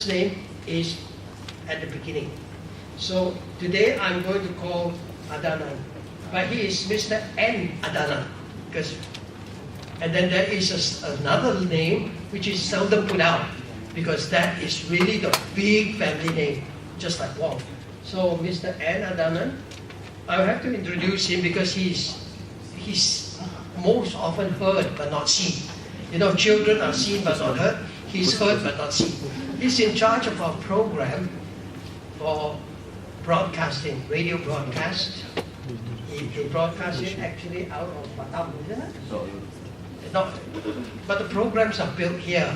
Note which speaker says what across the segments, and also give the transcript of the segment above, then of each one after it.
Speaker 1: name is at the beginning. So today I'm going to call Anandan, but he is Mr. N. Anandan. And then there is another name which is seldom put out, because that is really the big family name, just like Wong. So Mr. N. Anandan, I have to introduce him because he's most often heard but not seen. You know, children are seen but not heard. He's heard but not seen. He's in charge of our program for broadcasting, radio broadcast. He broadcasts it actually out of Batam, isn't it? No, but the programs are built here.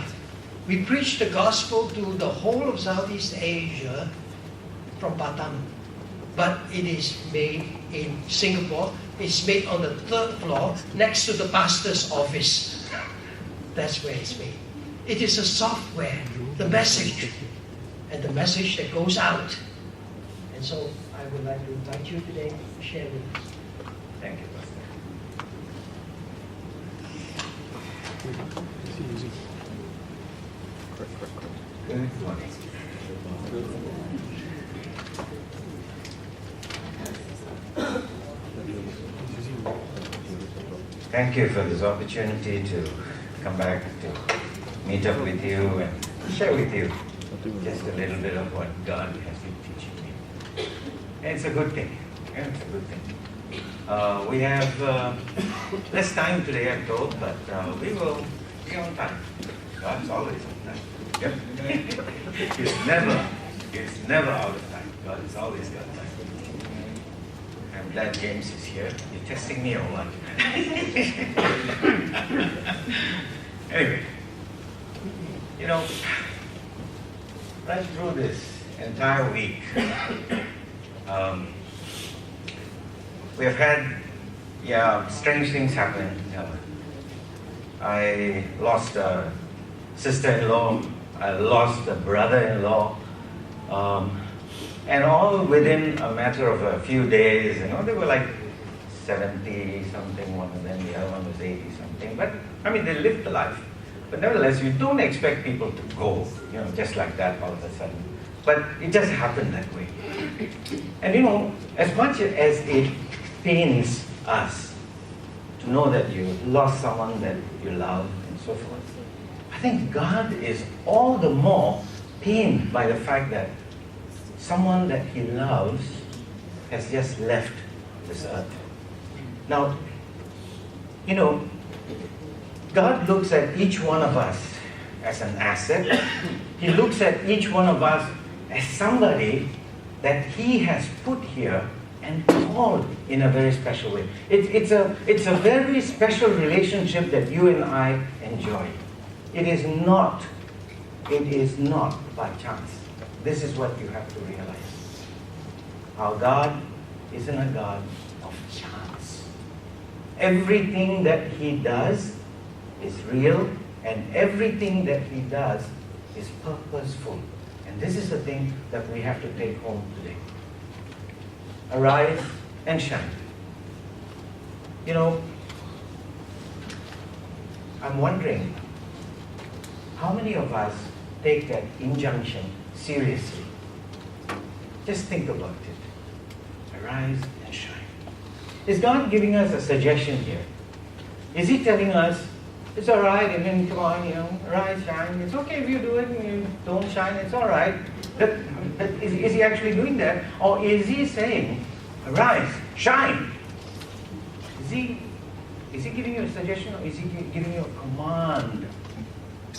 Speaker 1: We preach the gospel to the whole of Southeast Asia from Batam. But it is made in Singapore. It's made on the 3rd floor next to the pastor's office. That's where it's made. It is a software, the message, and the message that goes out. And so I would like to invite you today to share with us. Thank you, Pastor.
Speaker 2: Good morning. Thank you for this opportunity to come back to meet up with you and share with you just a little bit of what God has been teaching me. And it's a good thing. It's a good thing. We have less time today, I'm told, but we will be on time. God's always on time. Yep. He's never out of time. God has always got time. I'm glad James is here. You're testing me or what? Anyway, you know, right through this entire week, we have had, strange things happen. I lost a sister-in-law. I lost a brother-in-law. And all within a matter of a few days, they were like 70-something, one of them, the other one was 80-something. But, they lived the life. But nevertheless, you don't expect people to go, just like that all of a sudden. But it just happened that way. And as much as it pains us to know that you lost someone that you love and so forth, I think God is all the more pained by the fact that someone that he loves has just left this earth. Now, God looks at each one of us as an asset. He looks at each one of us as somebody that he has put here and called in a very special way. It's a very special relationship that you and I enjoy. It is not by chance. This is what you have to realize. Our God isn't a God of chance. Everything that he does is real, and everything that he does is purposeful. And this is the thing that we have to take home today. Arise and shine. I'm wondering, how many of us take that injunction seriously? Just think about it. Arise and shine. Is God giving us a suggestion here? Is he telling us, it's all right, come on, arise, shine. It's okay if you do it and you don't shine, it's all right. Is he actually doing that? Or is he saying, arise, shine? Is he giving you a suggestion, or is he giving you a command?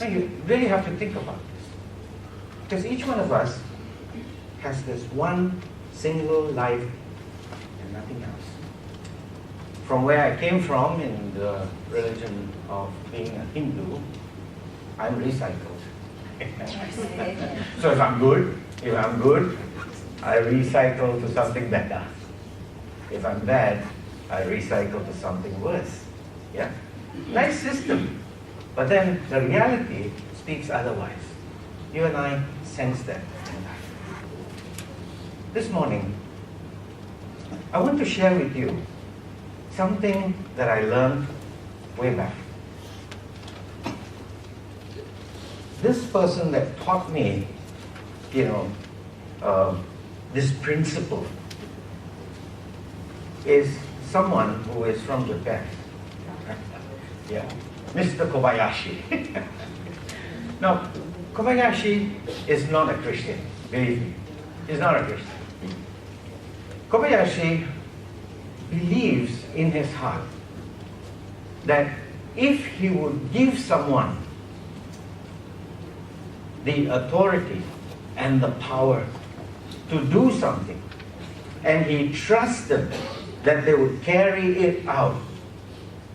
Speaker 2: Now you really have to think about this. Because each one of us has this one single life and nothing else. From where I came from in the religion of being a Hindu, I'm recycled. So if I'm good, I recycle to something better. If I'm bad, I recycle to something worse. Yeah? Nice system. But then the reality speaks otherwise. You and I sense that in life. This morning, I want to share with you something that I learned way back. This person that taught me this principle is someone who is from Japan. Yeah, Mr. Kobayashi. Now, Kobayashi is not a Christian, believe me. He's not a Christian. Kobayashi believes in his heart that if he would give someone the authority and the power to do something, and he trusts them that they would carry it out,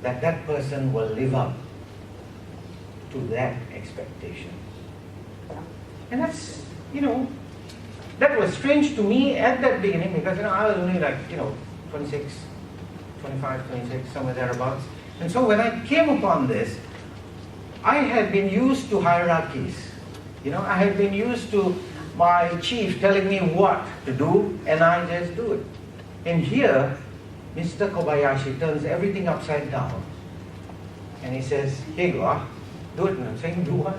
Speaker 2: that that person will live up to that expectation. And that's, that was strange to me at that beginning, because I was only 26, 25, 26, somewhere thereabouts. And so when I came upon this, I had been used to hierarchies. I had been used to my chief telling me what to do, and I just do it. And here, Mr. Kobayashi turns everything upside down, and he says, "Here you are, do it." And I'm saying, "Do what?"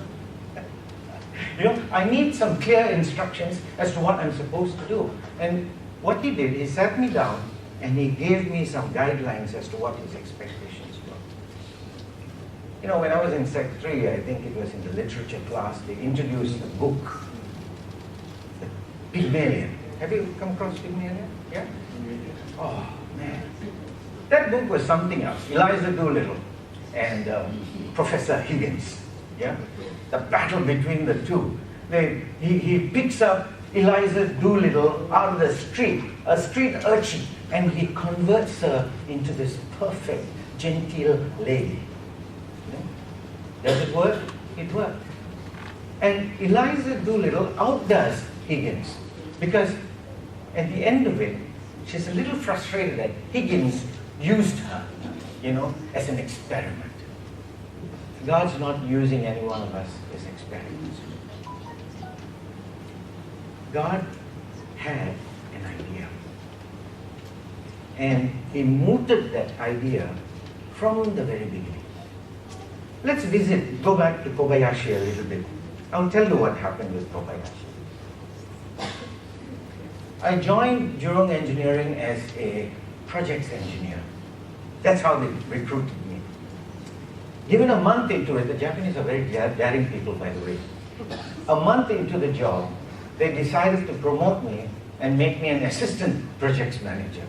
Speaker 2: I need some clear instructions as to what I'm supposed to do. And what he did, he sat me down and he gave me some guidelines as to what his expectations were. When I was in Sec 3, I think it was in the literature class, they introduced a book, Pygmalion. Have you come across Pygmalion? Yeah? Oh, man. That book was something else. Eliza Doolittle and Professor Higgins. Yeah? The battle between the two. He picks up Eliza Doolittle out of the street, a street urchin, and he converts her into this perfect, genteel lady. Does it work? It worked. And Eliza Doolittle outdoes Higgins, because at the end of it, she's a little frustrated that Higgins used her, as an experiment. God's not using any one of us as experiments. God had an idea. And he mooted that idea from the very beginning. Let's go back to Kobayashi a little bit. I'll tell you what happened with Kobayashi. I joined Jurong Engineering as a projects engineer. That's how they recruited me. Given a month into it, the Japanese are very daring people, by the way. A month into the job, they decided to promote me and make me an assistant projects manager.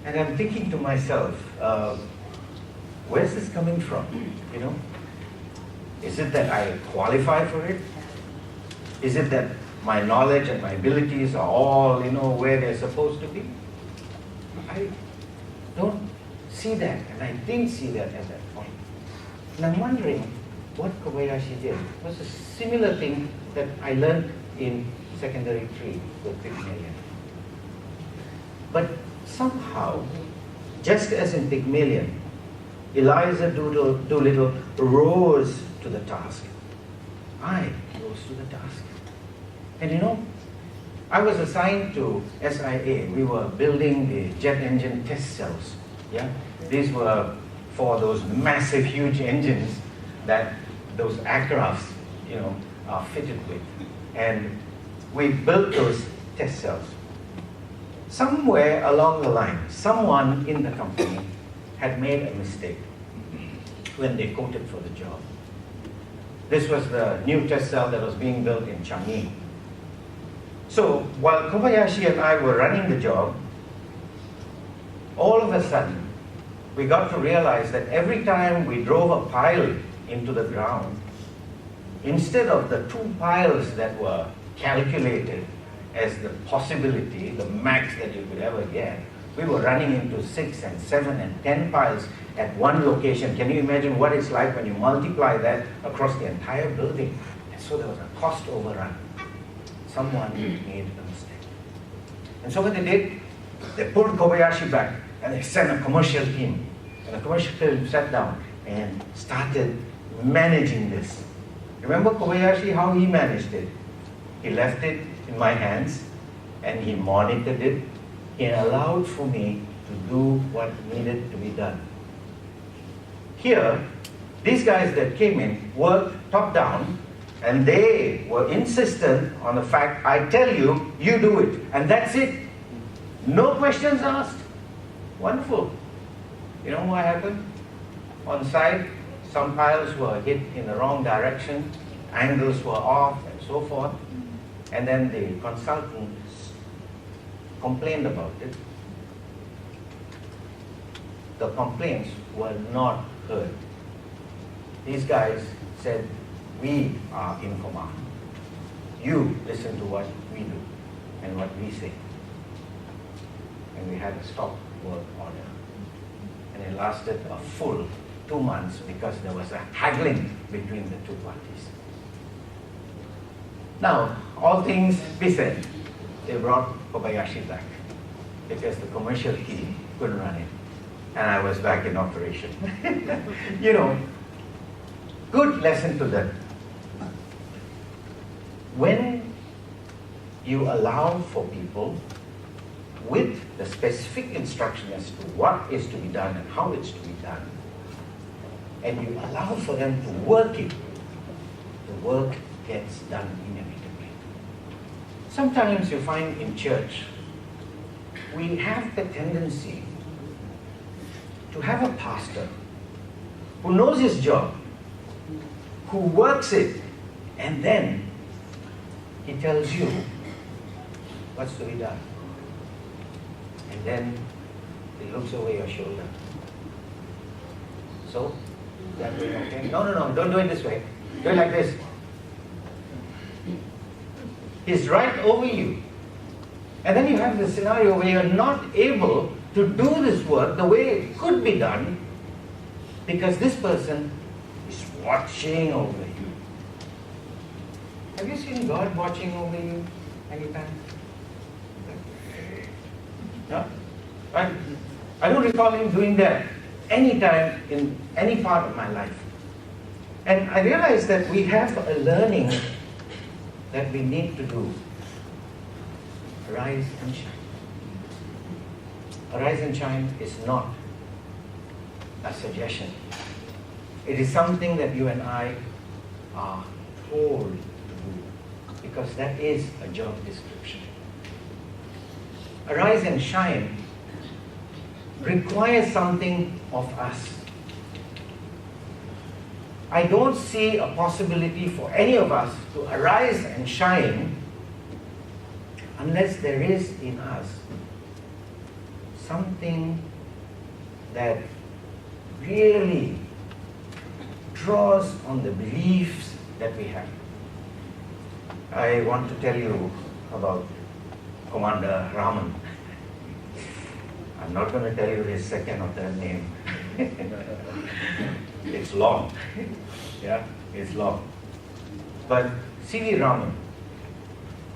Speaker 2: And I'm thinking to myself, where's this coming from? Is it that I qualify for it? Is it that my knowledge and my abilities are all, where they're supposed to be? I don't see that, and I didn't see that at that point. And I'm wondering what Kobayashi did. It was a similar thing that I learned in secondary 3 with Pygmalion. But somehow, just as in Pygmalion, Eliza Doolittle rose to the task. I rose to the task. And I was assigned to SIA. We were building the jet engine test cells. Yeah? These were for those massive, huge engines that those aircrafts, are fitted with. And we built those test cells. Somewhere along the line, someone in the company had made a mistake when they quoted for the job. This was the new test cell that was being built in Changi. So while Kobayashi and I were running the job, all of a sudden, we got to realize that every time we drove a pile into the ground, instead of the 2 piles that were calculated as the possibility, the max that you could ever get, we were running into 6 and 7 and 10 piles at one location. Can you imagine what it's like when you multiply that across the entire building? And so there was a cost overrun. Someone made a mistake. And so what they did, they pulled Kobayashi back and they sent a commercial team. And the commercial team sat down and started managing this. Remember Kobayashi, how he managed it? He left it in my hands and he monitored it. He allowed for me to do what needed to be done. Here, these guys that came in worked top down, And they were insistent on the fact, I tell you, you do it. And that's it. No questions asked. Wonderful. You know what happened? On site, some piles were hit in the wrong direction, angles were off, and so forth. And then the consultants complained about it. The complaints were not heard. These guys said, we are in command. You listen to what we do and what we say. And we had a stop work order. And it lasted a full 2 months because there was a haggling between the two parties. Now, all things be said, they brought Kobayashi back because the commercial team couldn't run it. And I was back in operation. You know, good lesson to them. When you allow for people with the specific instruction as to what is to be done and how it's to be done, and you allow for them to work it, the work gets done inevitably. Sometimes you find in church, we have the tendency to have a pastor who knows his job, who works it, and then he tells you what's to be done. And then he looks over your shoulder. So, is that way okay? No, don't do it this way. Do it like this. He's right over you. And then you have the scenario where you're not able to do this work the way it could be done because this person is watching over you. Have you seen God watching over you anytime? No? I don't recall him doing that anytime in any part of my life. And I realize that we have a learning that we need to do. Arise and shine. Arise and shine is not a suggestion. It is something that you and I are told to do, because that is a job description. Arise and shine requires something of us. I don't see a possibility for any of us to arise and shine unless there is in us something that really draws on the beliefs that we have. I want to tell you about Commander Raman. I'm not going to tell you his second or third name. It's long. Yeah, it's long. But C.V. Raman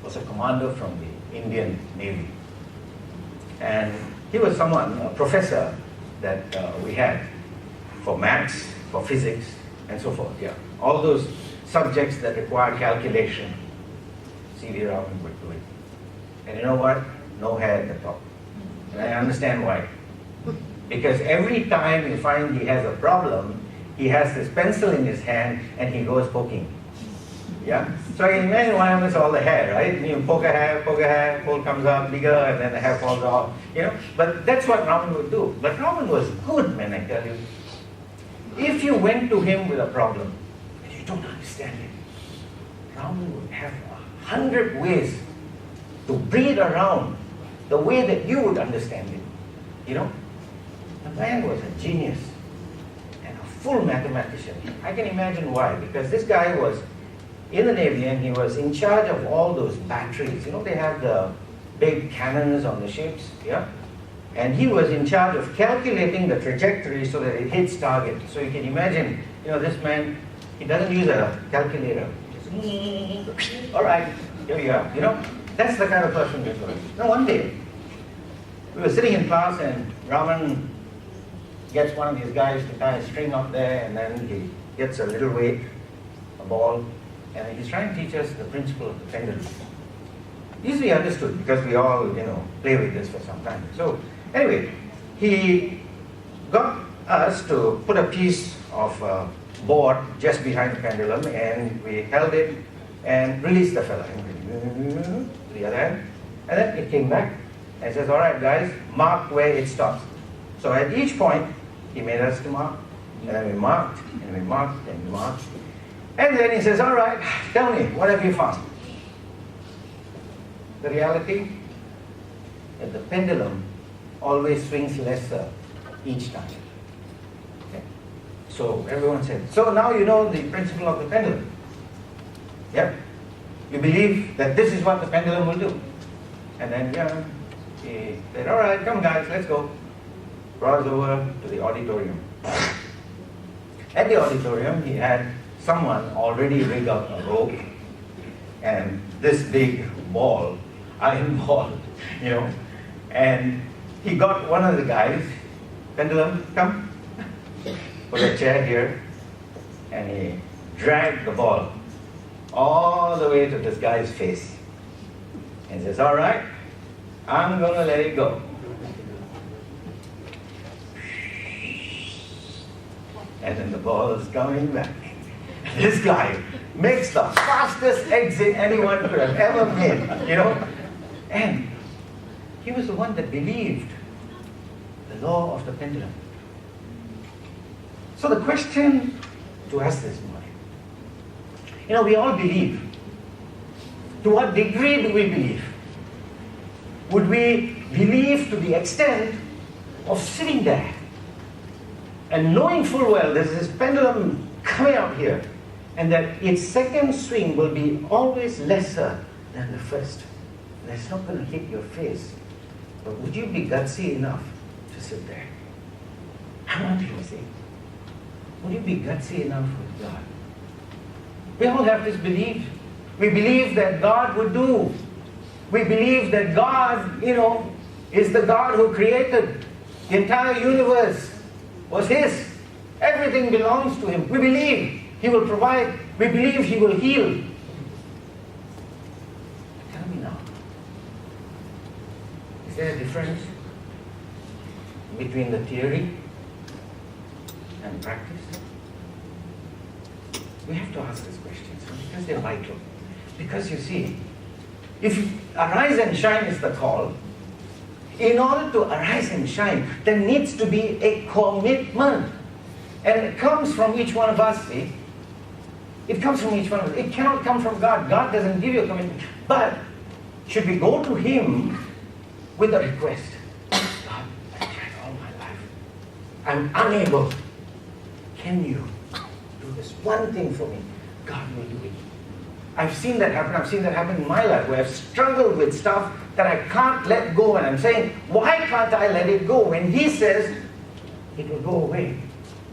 Speaker 2: was a commander from the Indian Navy. And he was someone, a professor that we had for maths, for physics, and so forth. Yeah, all those subjects that require calculation, C.V. Raman would do it. And you know what? No hair at the top. And I understand why. Because every time you find he has a problem, he has this pencil in his hand and he goes poking. Yeah? So I can imagine why I miss all the hair, right? You poke a hair, pole comes out bigger, and then the hair falls off. You know? But that's what Raman would do. But Raman was good, man, I tell you. If you went to him with a problem and you don't understand it, Raman would have 100 ways to breathe around the way that you would understand it. You know? The man was a genius and a full mathematician. I can imagine why. Because this guy was in the Navy and he was in charge of all those batteries. You know, they have the big cannons on the ships, yeah? And he was in charge of calculating the trajectory so that it hits target. So you can imagine, you know, this man, he doesn't use a calculator. Just, all right, here we are, you know? That's the kind of person he was. Now one day, we were sitting in class and Raman gets one of these guys to tie a string up there, and then he gets a little weight, a ball, and he's trying to teach us the principle of the pendulum. Easily understood because we all, you know, play with this for some time. So anyway, he got us to put a piece of board just behind the pendulum, and we held it and released the fella. To the other end. And then it came back and says, all right guys, mark where it stops. So at each point, he made us to mark. And then we marked, and we marked, and we marked. And then he says, all right, tell me, what have you found? The reality that the pendulum always swings lesser each time. Okay? So everyone said, so now you know the principle of the pendulum. Yep. You believe that this is what the pendulum will do. And then he said, all right, come guys, let's go. Brought us over to the auditorium. At the auditorium, he had someone already rig up a rope and this big ball, iron ball, and he got one of the guys, pendulum, come, put a chair here, and he dragged the ball all the way to this guy's face. And says, all right, I'm going to let it go. And then the ball is coming back. This guy makes the fastest exit anyone could have ever made, And he was the one that believed the law of the pendulum. So the question to us this morning, we all believe. To what degree do we believe? Would we believe to the extent of sitting there and knowing full well there's this pendulum coming out here, and that its second swing will be always lesser than the first? And it's not going to hit your face. But would you be gutsy enough to sit there? I want you to see. Would you be gutsy enough with God? We all have this belief. We believe that God would do. We believe that God, is the God who created the entire universe. Was His. Everything belongs to Him. We believe He will provide. We believe He will heal. Tell me now, is there a difference between the theory and practice? We have to ask these questions because they're vital. Because you see, if arise and shine is the call, in order to arise and shine, there needs to be a commitment. And it comes from each one of us, see? It comes from each one of us. It cannot come from God. God doesn't give you a commitment. But should we go to Him with a request? God, I tried all my life. I'm unable. Can you do this one thing for me? God will do it. I've seen that happen. I've seen that happen in my life where I've struggled with stuff that I can't let go. And I'm saying, why can't I let it go? When He says, it will go away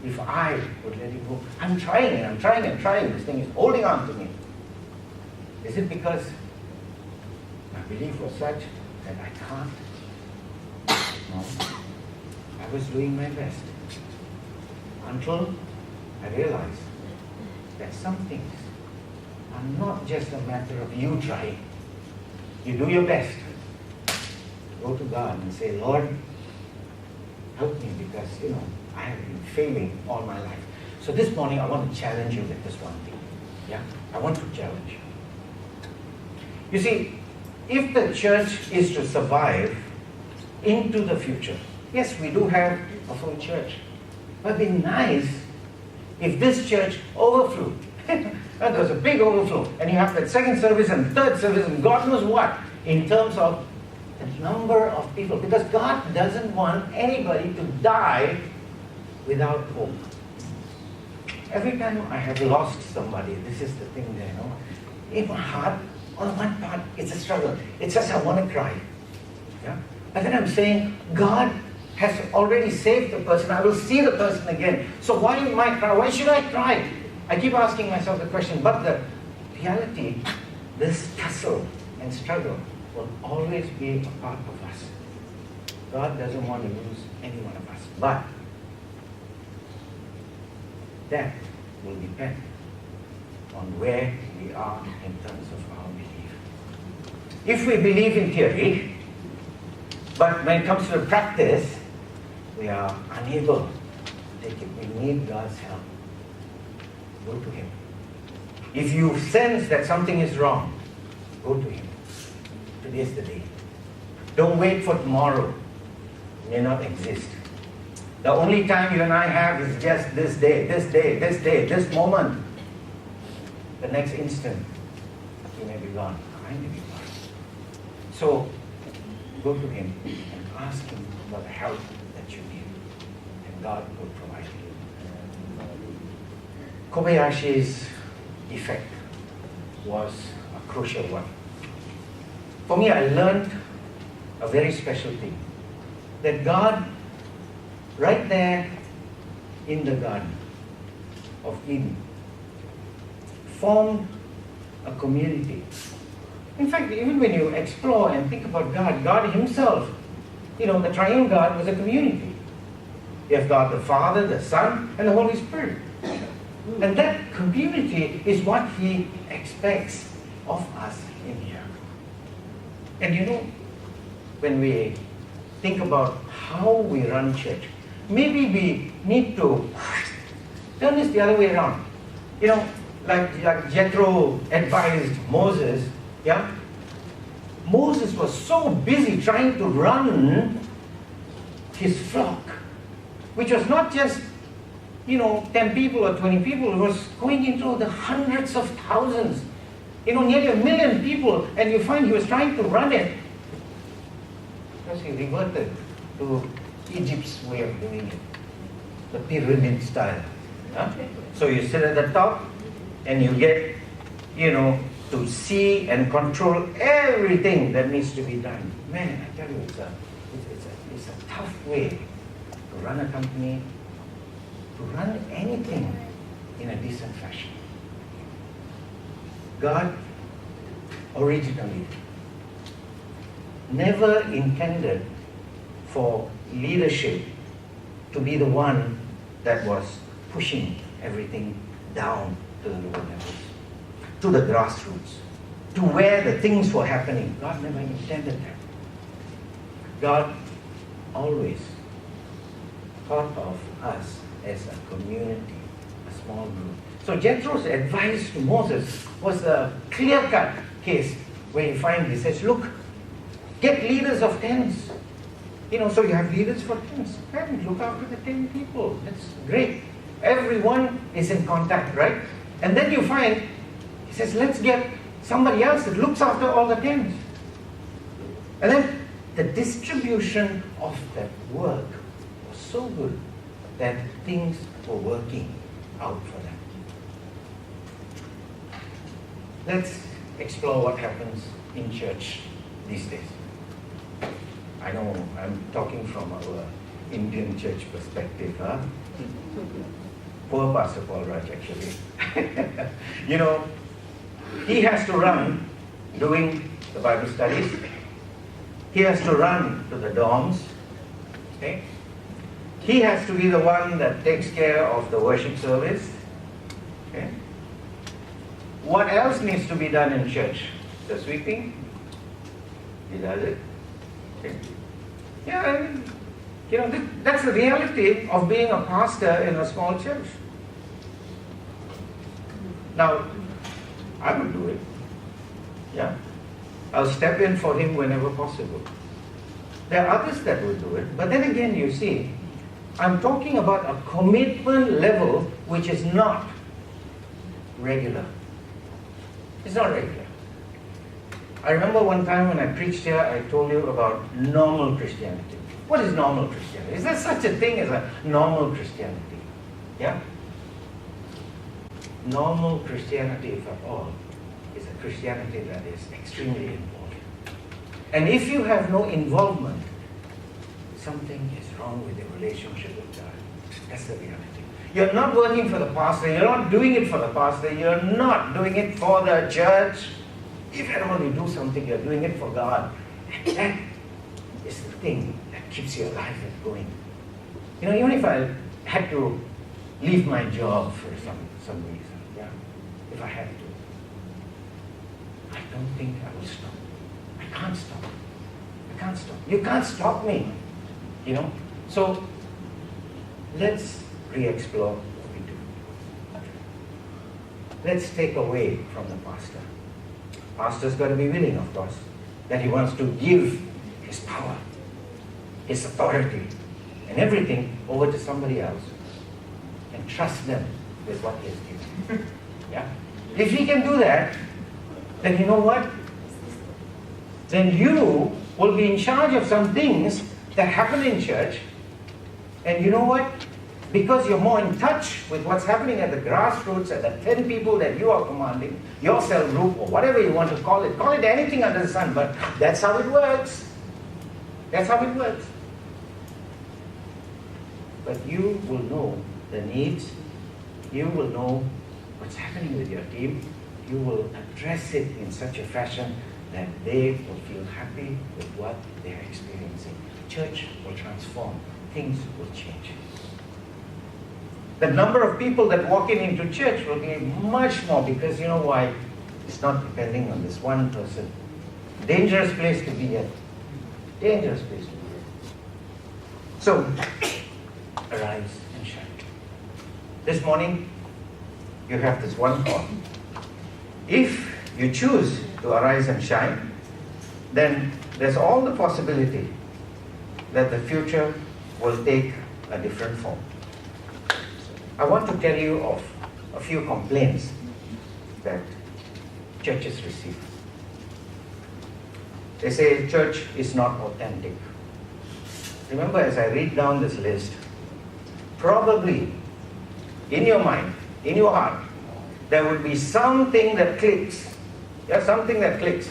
Speaker 2: if I would let it go. I'm trying and I'm trying and trying. This thing is holding on to me. Is it because my belief was such that I can't? No. I was doing my best. Until I realized that some things are not just a matter of you trying. You do your best. Go to God and say, Lord, help me because, I have been failing all my life. So this morning I want to challenge you with this one thing. Yeah? I want to challenge you. You see, if the church is to survive into the future, yes, we do have a full church. But it'd be nice if this church overflew. And there was a big overflow. And you have that second service and third service and God knows what in terms of the number of people. Because God doesn't want anybody to die without hope. Every time I have lost somebody, this is the thing there, in my heart, on one part, it's a struggle. It's just I want to cry. Yeah? But then I'm saying, God has already saved the person. I will see the person again. So why am I cry? Why should I cry? I keep asking myself the question, but the reality, this tussle and struggle will always be a part of us. God doesn't want to lose any one of us. But that will depend on where we are in terms of our belief. If we believe in theory, but when it comes to the practice, we are unable to take it. We need God's help. go to Him. If you sense that something is wrong, go to Him. Today is the day. Don't wait for tomorrow. It may not exist. The only time you and I have is just this day, this moment. The next instant, you may be gone. I may be gone. So, go to Him and ask Him for the help that you need. And God will provide you. Kobayashi's effect was a crucial one. For me, I learned a very special thing. That God, right there in the Garden of Eden, formed a community. In fact, even when you explore and think about God, God Himself, the triune God was a community. You have God the Father, the Son, and the Holy Spirit. And that community is what He expects of us in here. And when we think about how we run church, maybe we need to turn this the other way around. Like Jethro advised Moses, yeah? Moses was so busy trying to run his flock, which was not just 10 people or 20 people, it was going into the hundreds of thousands, nearly 1 million people, and you find he was trying to run it because he reverted to Egypt's way of doing it, the pyramid style. Huh? So you sit at the top and you get, to see and control everything that needs to be done. Man, I tell you, it's a tough way to run a company, to run anything in a decent fashion. God originally never intended for leadership to be the one that was pushing everything down to the lower levels, to the grassroots, to where the things were happening. God never intended that. God always thought of us as a community, a small group. So Jethro's advice to Moses was a clear-cut case where you find he says, look, get leaders of tens. So you have leaders for tens. And look after the 10 people. That's great. Everyone is in contact, right? And then you find, he says, let's get somebody else that looks after all the tens. And then the distribution of that work was so good that things were working out for them. Let's explore what happens in church these days. I know I'm talking from our Indian church perspective, huh? Poor Pastor Paul Raj, actually. He has to run doing the Bible studies. He has to run to the dorms. Okay? He has to be the one that takes care of the worship service. Okay? What else needs to be done in church? The sweeping? He does it. Okay? Yeah, that's the reality of being a pastor in a small church. Now, I would do it. Yeah. I'll step in for him whenever possible. There are others that will do it. But then again, you see, I'm talking about a commitment level which is not regular. It's not regular. I remember one time when I preached here, I told you about normal Christianity. What is normal Christianity? Is there such a thing as a normal Christianity? Yeah? Normal Christianity, if at all, is a Christianity that is extremely involved. And if you have no involvement, something is wrong with your relationship with God. That's the reality. You're not working for the pastor, you're not doing it for the pastor, you're not doing it for the church. If at all you do something, you're doing it for God. And that is the thing that keeps you alive and going. Even if I had to leave my job for some reason, yeah, if I had to, I don't think I will stop. I can't stop. I can't stop. You can't stop me. So let's re-explore what we do. let's take away from the pastor. Pastor's got to be willing, of course, that he wants to give his power, his authority, and everything over to somebody else and trust them with what he has given. Yeah? If he can do that, then you know what? Then you will be in charge of some things that happen in church. And you know what? Because you're more in touch with what's happening at the grassroots, at the 10 people that you are commanding, your cell group, or whatever you want to call it anything under the sun, but that's how it works. That's how it works. But you will know the needs, you will know what's happening with your team, you will address it in such a fashion that they will feel happy with what they are experiencing. Church will transform, things will change. The number of people that walk into church will be much more, because you know why? It's not depending on this one person. Dangerous place to be at. Dangerous place to be at. So, arise and shine. This morning, you have this one thought. If you choose to arise and shine, then there's all the possibility that the future will take a different form. I want to tell you of a few complaints that churches receive. They say church is not authentic. Remember, as I read down this list, probably in your mind, in your heart, there would be something that clicks. Yeah, something that clicks.